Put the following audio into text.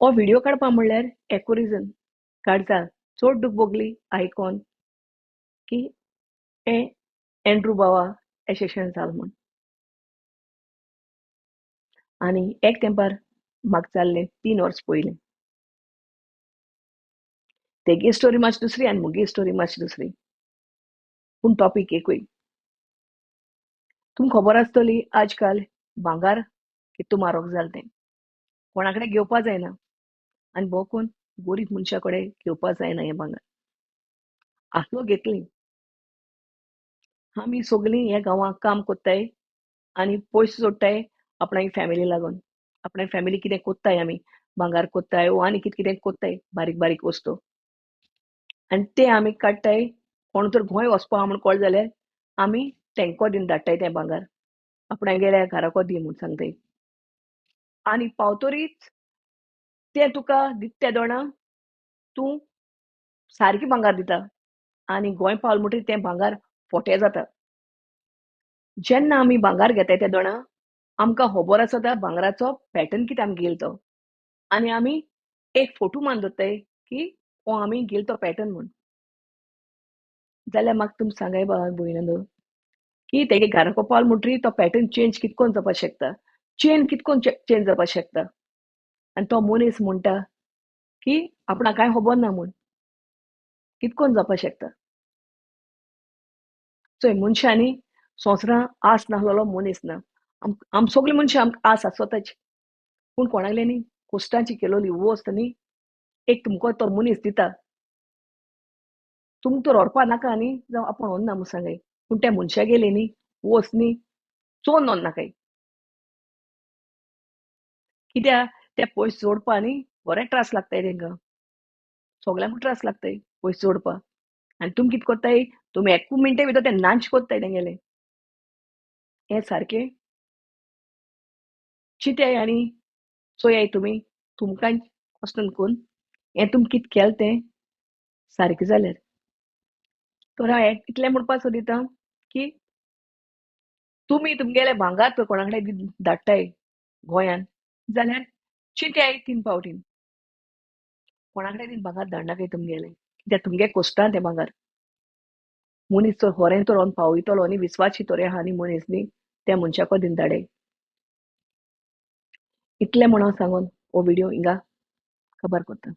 हो व्हिडिओ काडपा म्हणल्यार एकू रिजन काडटा चड दुखभोगली आयकोन की हे एंड्रू बावा एशेशें जाल म्हूण आनी एक तेंपार म्हाका जाल्लें 3 वर्स पयलीं तेगे स्टोरी मातशी दुसरी आनी मुगे स्टोरी मातशी दुसरी पूण टॉपीक एकूय तुमकां खबर आसतली आजकाल भांगार कितू म्हारग जालें तें कोणा कडेन घेवपा जायना आनी भोव कोन्न गोरीब मनशा कडेन घेवपा जायना हें भांगर आसलो घेतलीं आमी सोगलीं हे गांवांत काम कोत्ताय आनी पयस जोडटाय आपणागे फॅमिली लागून आपणागे फॅमिली कितें कोत्ताय आमी भांगार कोत्ताय वो आनी कितें कितें कोत्ताय बारीक बारीक वस्तू आनी ते आमी काडटाय कोण तर खंय वचपा आहा म्हूण कळ्ळें जाल्यार आमी तेंको दिवन धाडटाय तें भांगार आपणागेल्या घाराको दी म्हूण सांगताय आनी पावतरीच ते तुका दिता त्या दोणा तूं सारकी भांगार दिता आनी गोंय पावले म्हणटरीर तें भांगार फोटें जाता जेन्ना आमी भांगार घेताय त्या दोणा आमकां खबर आसा त्या भांगराचो पॅटर्न कितें आमी घेयला तो आनी आमी एक फोटू मारून दवरताय की हो आमी घेयला तो पॅटर्न म्हूण जाल्यार म्हाका तुमी सांगाय भयणंदो की तेगे घाराको पावलो म्हणटरीर तो पॅटर्न चेंज कितकोन जावपा शकता चेन कितकोन चेंज जावपा शकता आनी तो मनीस म्हणटा की आपणा कांय खबर ना म्हूण कितकोन जावपा शकता चोय मनशांनी संवसारां आस नाहलोलो मनीस ना आम सगलीं मनशां आमकां आस आसोताच पूण कोणागेली न्ही कोश्टांची केलोली वस्त न्ही एक तुमको तो मनीस दिता तुमक तर व्हरपा नाका न्ही जावं आपूण व्हरना म्हूण सांगाय पूण त्या मनशा गेली न्ही वस्त न्ही चोवन व्हर नाकाय कित्याक ते पयशे जोडपा न्ही बरे त्रास लागताय तेंकां सगल्यांकूच त्रास लागताय पयशे जोडपा आनी तुमी कितें कोत्ताय तुमी एकू मिनटे भितर ते नांच कोत्ताय तेंगेले हें सारकें चिंत्याय आनी चोयाय तुमी तुमकां वचोन कोन्न हें तुमी कितें केलें तें सारकें जाल्यार तर हांव इतलें म्हणपा सोदितां की तुमी तुमगेलें भांगार तर कोणा कडेन धाडटाय गोंयान जाल्यार चिंत्याय 3 फावटीं कोणा कडेन भांगार धाडनाकाय तुमगेलें कित्याक तुमगे कोश्टां तें भांगार मनीस तर खरें तर व्हरोन पावयतलो न्ही विस्वासी तोर आहा न्ही मनीस न्ही त्या मनशाको दिवन धाडय इतलें म्हूण हांव सांगून हो व्हिडिओ हिंगा काबार कोत्ता